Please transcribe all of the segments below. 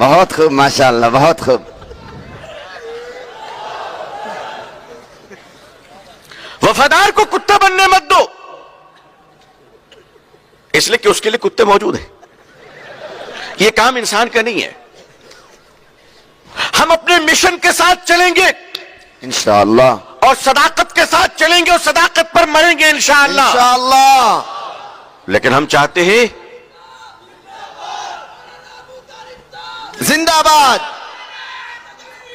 بہت خوب ماشاءاللہ بہت خوب. وفادار کو کتا بننے مت دو، اس لیے کہ اس کے لیے کتے موجود ہیں. یہ کام انسان کا نہیں ہے. ہم اپنے مشن کے ساتھ چلیں گے انشاءاللہ اور صداقت کے ساتھ چلیں گے اور صداقت پر مریں گے انشاءاللہ. انشاءاللہ. لیکن ہم چاہتے ہیں زندہ باد.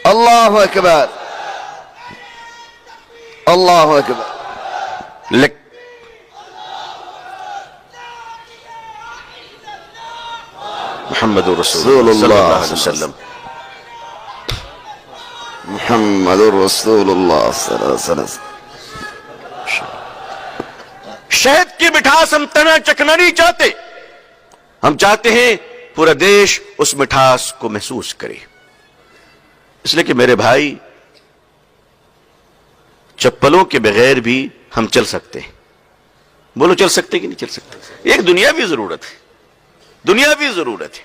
اللہ اکبر اللہ اکبر. محمد رسول اللہ صلی اللہ علیہ وسلم. محمد رسول اللہ صلی اللہ علیہ وسلم. شہد کی مٹھاس ہم تنا چکنا نہیں چاہتے، ہم چاہتے ہیں پورا دیش اس مٹھاس کو محسوس کرے. اس لیے کہ میرے بھائی، چپلوں کے بغیر بھی ہم چل سکتے ہیں. بولو چل سکتے کہ نہیں چل سکتے؟ ایک دنیاوی ضرورت ہے، دنیاوی ضرورت ہے.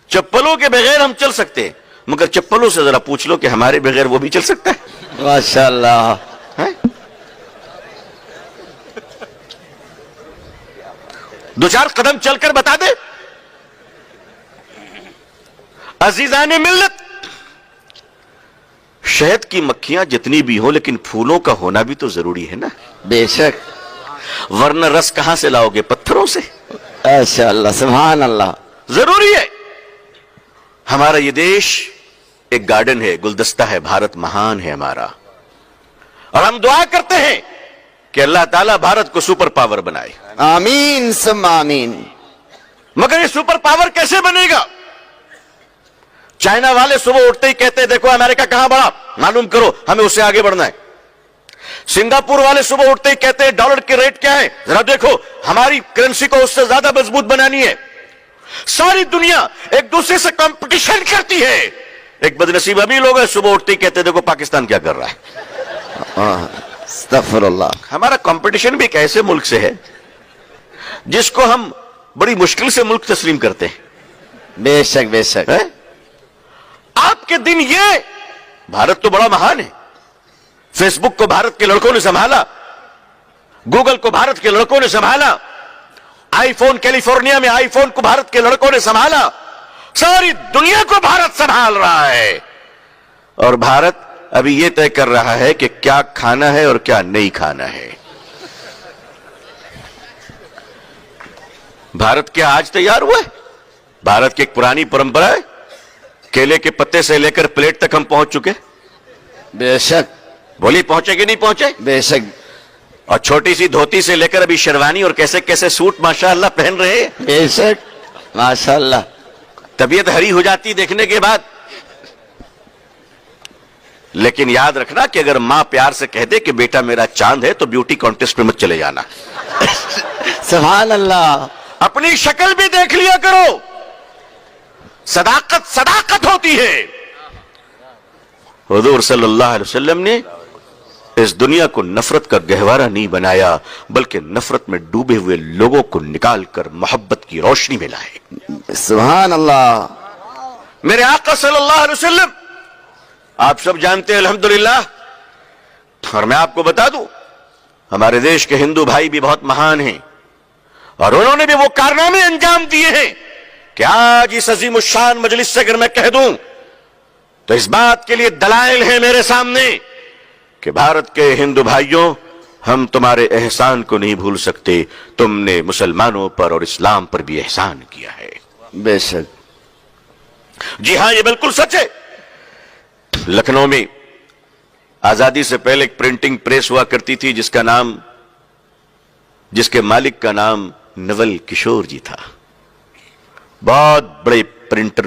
چپلوں کے بغیر ہم چل سکتے ہیں، مگر چپلوں سے ذرا پوچھ لو کہ ہمارے بغیر وہ بھی چل سکتا ہے؟ ماشاءاللہ. دو چار قدم چل کر بتا دے. عزیزان ملت، شہد کی مکھیاں جتنی بھی ہوں لیکن پھولوں کا ہونا بھی تو ضروری ہے نا. بے شک. ورنہ رس کہاں سے لاؤ گے؟ پتھروں سے. ماشاءاللہ سبحان اللہ. ضروری ہے. ہمارا یہ دیش ایک گارڈن ہے، گلدستہ ہے. بھارت مہان ہے ہمارا، اور ہم دعا کرتے ہیں کہ اللہ تعالیٰ بھارت کو سپر پاور بنائے. آمین ثم آمین. مگر یہ سپر پاور کیسے بنے گا؟ چائنا والے صبح اٹھتے ہی کہتے ہیں دیکھو امریکہ کہاں بڑھا، معلوم کرو، ہمیں اس سے آگے بڑھنا ہے. سنگاپور والے صبح اٹھتے ہی کہتے ہیں ڈالر کے ریٹ کیا ہے، ذرا دیکھو ہماری کرنسی کو اس سے زیادہ مضبوط بنانی ہے. ساری دنیا ایک دوسرے سے کمپٹیشن کرتی ہے. ایک بدنصیب ابھی لوگ ہیں صبح اٹھتے ہی کہتے ہیں دیکھو پاکستان کیا کر رہا ہے. استغفر اللہ. ہمارا کمپٹیشن بھی ایک ایسے ملک سے ہے جس کو ہم بڑی مشکل سے ملک تسلیم کرتے ہیں. بے شک بے شک. آپ کے دن یہ، بھارت تو بڑا مہان ہے. فیس بک کو بھارت کے لڑکوں نے سنبھالا، گوگل کو بھارت کے لڑکوں نے سنبھالا، آئی فون کیلیفورنیا میں آئی فون کو بھارت کے لڑکوں نے سنبھالا. ساری دنیا کو بھارت سنبھال رہا ہے، اور بھارت ابھی یہ طے کر رہا ہے کہ کیا کھانا ہے اور کیا نہیں کھانا ہے. بھارت کیا آج تیار ہوا ہے؟ بھارت کی ایک پرانی پرمپرا ہے، کیلے کے پتے سے لے کر پلیٹ تک ہم پہنچ چکے. بے شک. بولی پہنچے کہ نہیں پہنچے؟ بے شک. اور چھوٹی سی دھوتی سے لے کر ابھی شیروانی اور کیسے کیسے سوٹ ماشاءاللہ پہن رہے ہیں. بے شک ماشاءاللہ. طبیعت ہری ہو جاتی دیکھنے کے بعد. لیکن یاد رکھنا کہ اگر ماں پیار سے کہہ دے کہ بیٹا میرا چاند ہے تو بیوٹی کانٹیسٹ میں مت چلے جانا. سبحان اللہ. اپنی شکل بھی دیکھ لیا کرو. صداقت صداقت ہوتی ہے. حضور صلی اللہ علیہ وسلم نے اس دنیا کو نفرت کا گہوارہ نہیں بنایا، بلکہ نفرت میں ڈوبے ہوئے لوگوں کو نکال کر محبت کی روشنی میں لائے. سبحان اللہ. میرے آقا صلی اللہ علیہ وسلم آپ سب جانتے ہیں الحمدللہ، اور میں آپ کو بتا دوں ہمارے دیش کے ہندو بھائی بھی بہت مہان ہیں، اور انہوں نے بھی وہ کارنامے انجام دیے ہیں کہ آج اس عظیم الشان مجلس سے اگر میں کہہ دوں تو اس بات کے لیے دلائل ہیں میرے سامنے کہ بھارت کے ہندو بھائیوں، ہم تمہارے احسان کو نہیں بھول سکتے. تم نے مسلمانوں پر اور اسلام پر بھی احسان کیا ہے. بے شک. جی ہاں، یہ بالکل سچ ہے. لکھنؤ میں آزادی سے پہلے ایک پرنٹنگ پریس ہوا کرتی تھی جس کے مالک کا نام نول کشور جی تھا. بہت بڑے پرنٹر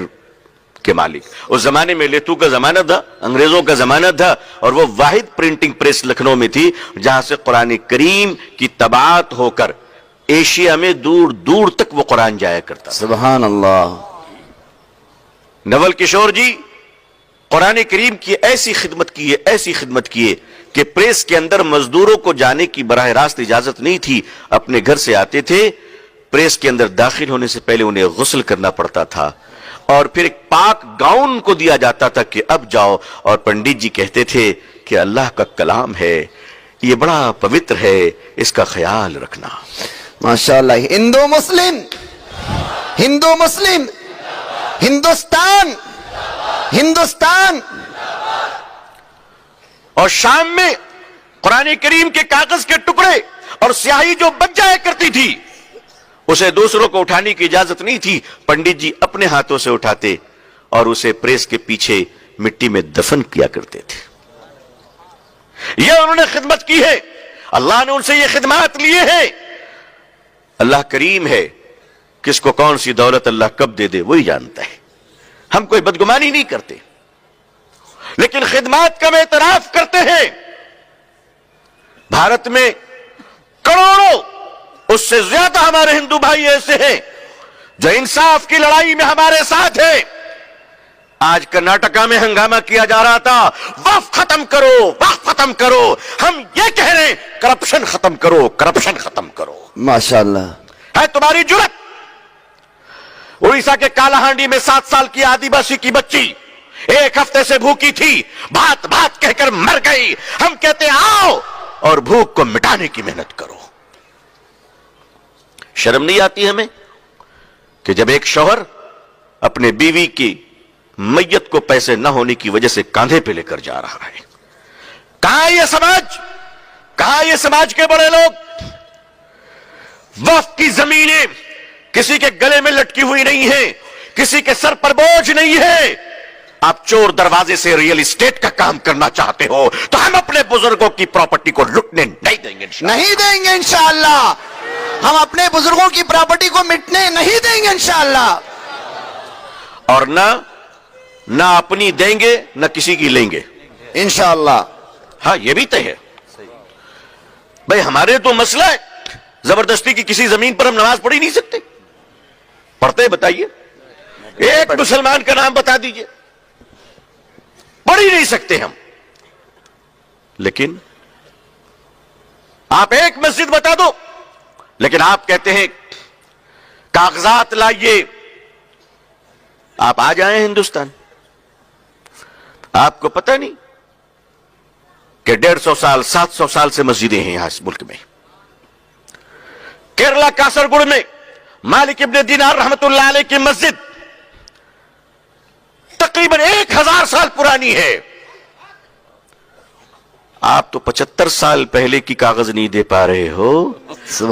کے مالک. اس زمانے میں لیتو کا زمانہ تھا، انگریزوں کا زمانہ تھا، اور وہ واحد پرنٹنگ پریس لکھنؤ میں تھی جہاں سے قرآن کریم کی طباعت ہو کر ایشیا میں دور دور تک وہ قرآن جایا کرتا. سبحان اللہ. نول کشور جی قرآن کریم کی ایسی خدمت کیے کہ پریس کے اندر مزدوروں کو جانے کی براہ راست اجازت نہیں تھی. اپنے گھر سے آتے تھے، پریس کے اندر داخل ہونے سے پہلے انہیں غسل کرنا پڑتا تھا، اور پھر ایک پاک گاؤن کو دیا جاتا تھا کہ اب جاؤ، اور پنڈت جی کہتے تھے کہ اللہ کا کلام ہے، یہ بڑا پوتر ہے، اس کا خیال رکھنا۔ ماشاءاللہ۔ ہندو مسلم، ہندو مسلم، ہندوستان، ہندوستان۔ اور شام میں قرآن کریم کے کاغذ کے ٹکڑے اور سیاہی جو بچ جایا کرتی تھی، اسے دوسروں کو اٹھانے کی اجازت نہیں تھی، پنڈت جی اپنے ہاتھوں سے اٹھاتے اور اسے پریس کے پیچھے مٹی میں دفن کیا کرتے تھے۔ یہ انہوں نے خدمت کی ہے، اللہ نے ان سے یہ خدمات لیے ہیں۔ اللہ کریم ہے، کس کو کون سی دولت اللہ کب دے دے وہی جانتا ہے، ہم کوئی بدگمانی نہیں کرتے، لیکن خدمات کا ہم اعتراف کرتے ہیں۔ بھارت میں کروڑوں، اس سے زیادہ ہمارے ہندو بھائی ایسے ہیں جو انصاف کی لڑائی میں ہمارے ساتھ ہیں۔ آج کرناٹکا میں ہنگامہ کیا جا رہا تھا، وقف ختم کرو، وقف ختم کرو، ہم یہ کہہ رہے ہیں کرپشن ختم کرو، کرپشن ختم کرو۔ ماشاءاللہ۔ ہے تمہاری جرت؟ اڑیسہ کے کالا ہانڈی میں 7 سال کی آدی باسی کی بچی 1 ہفتے سے بھوکی تھی، بھات بھات کہہ کر مر گئی۔ ہم کہتے ہیں آؤ اور بھوک کو مٹانے کی محنت کرو۔ شرم نہیں آتی ہمیں کہ جب ایک شوہر اپنے بیوی کی میت کو پیسے نہ ہونے کی وجہ سے کاندھے پہ لے کر جا رہا ہے؟ کہاں یہ سماج؟ کہاں یہ سماج کے بڑے لوگ؟ وقف کی زمینیں کسی کے گلے میں لٹکی ہوئی نہیں ہے، کسی کے سر پر بوجھ نہیں ہے۔ آپ چور دروازے سے ریئل اسٹیٹ کا کام کرنا چاہتے ہو تو ہم اپنے بزرگوں کی پراپرٹی کو لٹنے نہیں دیں گے انشاءاللہ۔ نہیں دیں گے انشاءاللہ، ہم اپنے بزرگوں کی پراپرٹی کو مٹنے نہیں دیں گے انشاءاللہ، اور نہ اپنی دیں گے نہ کسی کی لیں گے انشاءاللہ۔ ہاں یہ بھی طے ہے بھائی، ہمارے تو مسئلہ ہے زبردستی کی کسی زمین پر ہم نماز پڑھ ہی نہیں سکتے۔ پڑھتے ہیں بتائیے، ایک مسلمان کا نام بتا دیجئے، پڑھ ہی نہیں سکتے ہم۔ لیکن آپ ایک مسجد بتا دو، لیکن آپ کہتے ہیں کاغذات لائیے۔ آپ آ جائیں ہندوستان، آپ کو پتہ نہیں کہ 150 سال 700 سال سے مسجدیں ہیں یہاں اس ملک میں۔ کیرلا کاسرگوڑ میں مالک ابن دینار رحمت اللہ علیہ کی مسجد تقریباً 1000 سال پرانی ہے۔ آپ تو 75 سال پہلے کی کاغذ نہیں دے پا رہے ہو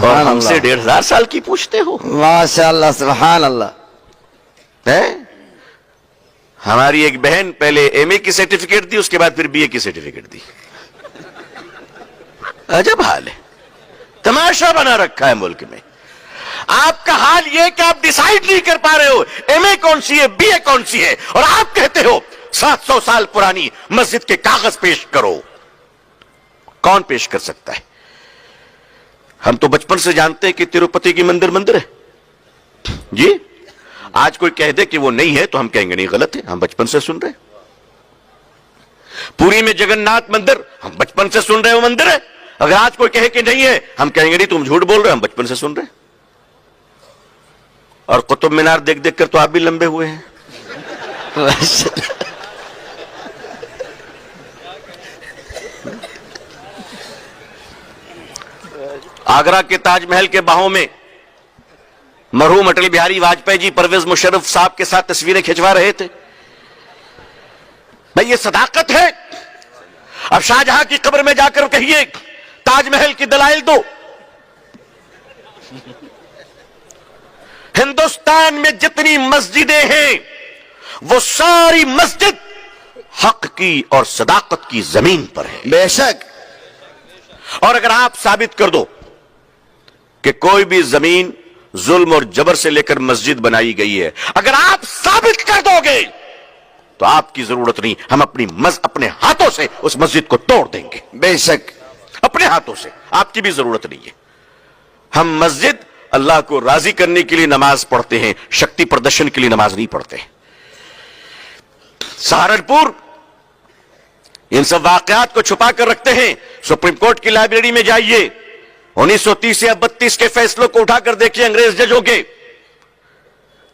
اور ہم سے 1500 سال کی پوچھتے ہو۔ ماشاءاللہ، سبحان اللہ۔ ہماری ایک بہن پہلے ایم اے کی سرٹیفکیٹ دی، اس کے بعد پھر بی اے کی سرٹیفکیٹ دی۔ عجب حال ہے، تماشا بنا رکھا ہے ملک میں۔ آپ کا حال یہ کہ آپ ڈیسائیڈ نہیں کر پا رہے ہو ایم اے کون سی ہے، بی اے کون سی ہے، اور آپ کہتے ہو 700 سال پرانی مسجد کے کاغذ پیش کرو۔ کون پیش کر سکتا ہے؟ ہم تو بچپن سے جانتے ہیں کہ تروپتی کی مندر ہے جی۔ آج کوئی کہہ دے کہ وہ نہیں ہے تو ہم کہیں گے نہیں، غلط ہے، ہم بچپن سے سن رہے ہیں۔ پوری میں جگن ناتھ مندر، ہم بچپن سے سن رہے ہیں وہ مندر ہے۔ اگر آج کوئی کہے کہ نہیں ہے ہم کہیں گے نہیں تم جھوٹ بول رہے، ہم بچپن سے سن رہے ہیں۔ اور قطب مینار دیکھ دیکھ کر تو آپ بھی لمبے ہوئے ہیں۔ آگرہ کے تاج محل کے باہوں میں مرحوم اٹل بہاری واجپئی جی پرویز مشرف صاحب کے ساتھ تصویریں کھنچوا رہے تھے۔ بھئی یہ صداقت ہے؟ اب شاہجہاں کی قبر میں جا کر کہیے تاج محل کی دلائل دو۔ ہندوستان میں جتنی مسجدیں ہیں وہ ساری مسجد حق کی اور صداقت کی زمین پر ہے۔ بے شک۔ اور اگر آپ ثابت کر دو کہ کوئی بھی زمین ظلم اور جبر سے لے کر مسجد بنائی گئی ہے، اگر آپ ثابت کر دو گے تو آپ کی ضرورت نہیں، ہم اپنے ہاتھوں سے اس مسجد کو توڑ دیں گے۔ بے شک، اپنے ہاتھوں سے، آپ کی بھی ضرورت نہیں ہے۔ ہم مسجد اللہ کو راضی کرنے کے لیے نماز پڑھتے ہیں، شکتی پردرشن کے لیے نماز نہیں پڑھتے۔ سہارنپور ان سب واقعات کو چھپا کر رکھتے ہیں۔ سپریم کورٹ کی لائبریری میں جائیے، 1930 یا 32 کے فیصلوں کو اٹھا کر دیکھیے انگریز ججوں کے۔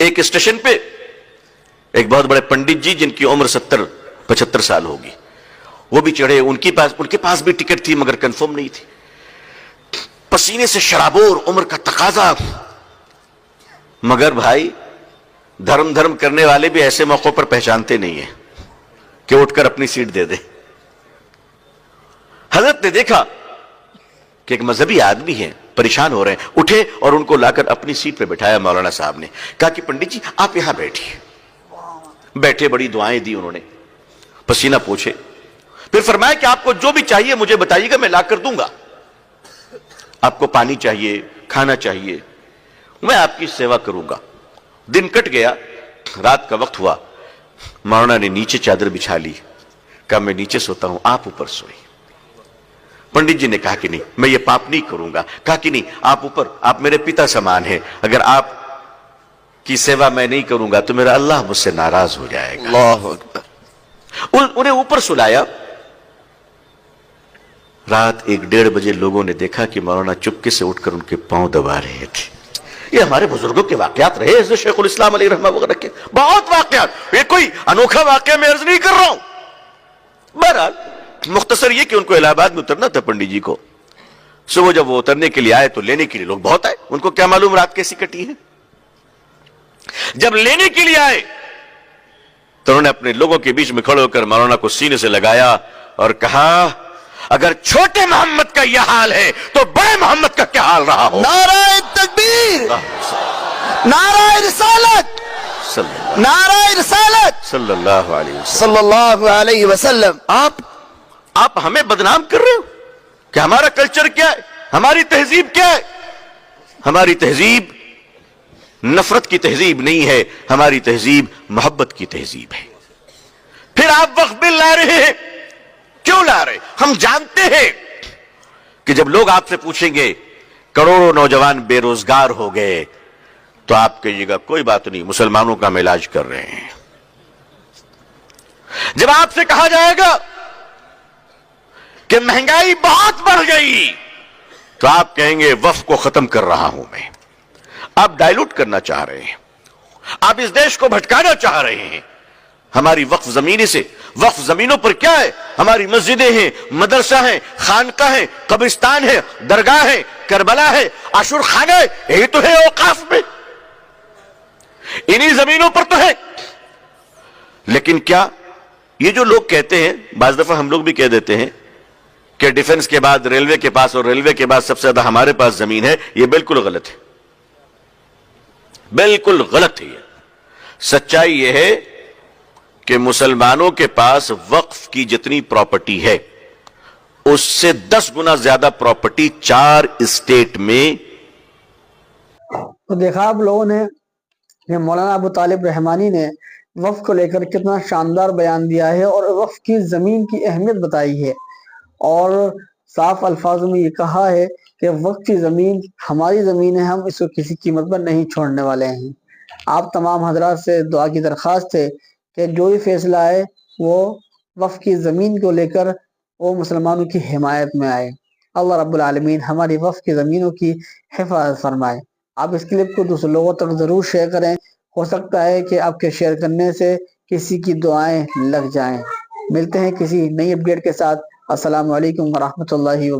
ایک اسٹیشن پہ ایک بہت بڑے پنڈت جی جن کی عمر 70-75 سال ہوگی، وہ بھی چڑھے، ان کے پاس بھی ٹکٹ تھی مگر کنفرم نہیں تھی، پسینے سے شرابور، عمر کا تقاضا، مگر بھائی دھرم کرنے والے بھی ایسے موقعوں پر پہچانتے نہیں ہیں کہ اٹھ کر اپنی سیٹ دے دے۔ حضرت نے دیکھا کہ ایک مذہبی آدمی ہے، پریشان ہو رہے ہیں، اٹھے اور ان کو لا کر اپنی سیٹ پہ بٹھایا۔ مولانا صاحب نے کہا کہ پنڈت جی آپ یہاں بیٹھیے۔ بیٹھے، بڑی دعائیں دی انہوں نے، پسینہ پوچھے، پھر فرمایا کہ آپ کو جو بھی چاہیے مجھے بتائیے گا، میں لا کر دوں گا۔ آپ کو پانی چاہیے، کھانا چاہیے، میں آپ کی سیوا کروں گا۔ دن کٹ گیا، رات کا وقت ہوا، مولانا نے نیچے چادر بچھا لی، کہا میں نیچے سوتا ہوں، آپ اوپر سوئی۔ پنڈت جی نے کہا کہ نہیں، میں یہ پاپ نہیں کروں گا۔ کہا کہ نہیں، آپ اوپر، آپ میرے پتا سمان ہیں، اگر آپ کی سیوا میں نہیں کروں گا تو میرا اللہ مجھ سے ناراض ہو جائے گا۔ اللہ اکبر۔ انہیں اوپر سلایا۔ رات 1-1:30 بجے لوگوں نے دیکھا کہ مولانا چپکے سے اٹھ کر ان کے پاؤں دبا رہے تھے۔ یہ ہمارے بزرگوں کے واقعات رہے، حضرت شیخ الاسلام علیہ رحمہ وغیرہ کے بہت واقعات، یہ کوئی انوکھا واقعہ میں عرض نہیں کر رہا ہوں۔ بہرحال مختصر یہ کہ ان کو الہ آباد میں اترنا تھا پنڈت جی کو۔ صبح جب وہ اترنے کے لیے آئے تو لینے کے لیے لوگ بہت آئے، ان کو کیا معلوم رات کیسی کٹی ہے۔ جب لینے کے لیے آئے تو انہوں نے اپنے لوگوں کے بیچ میں کھڑے ہو کر مولانا کو سینے سے لگایا اور کہا اگر چھوٹے محمد کا یہ حال ہے تو بڑے محمد کا کیا حال رہا ہو۔ نعرہ تکبیر، نعرہ رسالت، نعرہ رسالت صلی اللہ علیہ وسلم۔ صلی اللہ علیہ وسلم۔ آپ ہمیں بدنام کر رہے ہو کہ ہمارا کلچر کیا ہے، ہماری تہذیب کیا ہے؟ ہماری تہذیب نفرت کی تہذیب نہیں ہے، ہماری تہذیب محبت کی تہذیب ہے۔ پھر آپ وقف بل لا رہے ہیں، کیوں لا رہے؟ ہم جانتے ہیں کہ جب لوگ آپ سے پوچھیں گے کروڑوں نوجوان بے روزگار ہو گئے تو آپ کہیے گا کوئی بات نہیں، مسلمانوں کا ہم علاج کر رہے ہیں۔ جب آپ سے کہا جائے گا کہ مہنگائی بہت بڑھ گئی تو آپ کہیں گے وقف کو ختم کر رہا ہوں میں۔ آپ ڈائلوٹ کرنا چاہ رہے ہیں، آپ اس دیش کو بھٹکانا چاہ رہے ہیں۔ ہماری وقف زمینیں سے، وقف زمینوں پر کیا ہے؟ ہماری مسجدیں ہیں، مدرسہ ہیں، خانقاہ ہیں، قبرستان ہے، درگاہ ہے، کربلا ہے، عاشور خانہ ہے، یہی تو ہے اوقاف میں، انہی زمینوں پر تو ہے۔ لیکن کیا یہ جو لوگ کہتے ہیں، بعض دفعہ ہم لوگ بھی کہہ دیتے ہیں کہ ڈیفنس کے بعد ریلوے کے پاس اور ریلوے کے بعد سب سے زیادہ ہمارے پاس زمین ہے، یہ بالکل غلط ہے، بالکل غلط ہے۔ سچائی یہ ہے کہ مسلمانوں کے پاس وقف کی جتنی پراپرٹی ہے اس سے 10 گنا زیادہ پراپرٹی 4 اسٹیٹ میں۔ تو دیکھا آپ لوگوں نے کہ مولانا ابو طالب رحمانی نے وقف کو لے کر کتنا شاندار بیان دیا ہے اور وقف کی زمین کی اہمیت بتائی ہے، اور صاف الفاظ میں یہ کہا ہے کہ وقف کی زمین ہماری زمین ہے، ہم اس کو کسی قیمت پر نہیں چھوڑنے والے ہیں۔ آپ تمام حضرات سے دعا کی درخواست ہے کہ جو بھی فیصلہ آئے وہ وقف کی زمین کو لے کر وہ مسلمانوں کی حمایت میں آئے۔ اللہ رب العالمین ہماری وقف کی زمینوں کی حفاظت فرمائے۔ آپ اس کلپ کو دوسرے لوگوں تک ضرور شیئر کریں، ہو سکتا ہے کہ آپ کے شیئر کرنے سے کسی کی دعائیں لگ جائیں۔ ملتے ہیں کسی نئی اپڈیٹ کے ساتھ۔ السلام علیکم ورحمۃ اللہ وبرکاتہ۔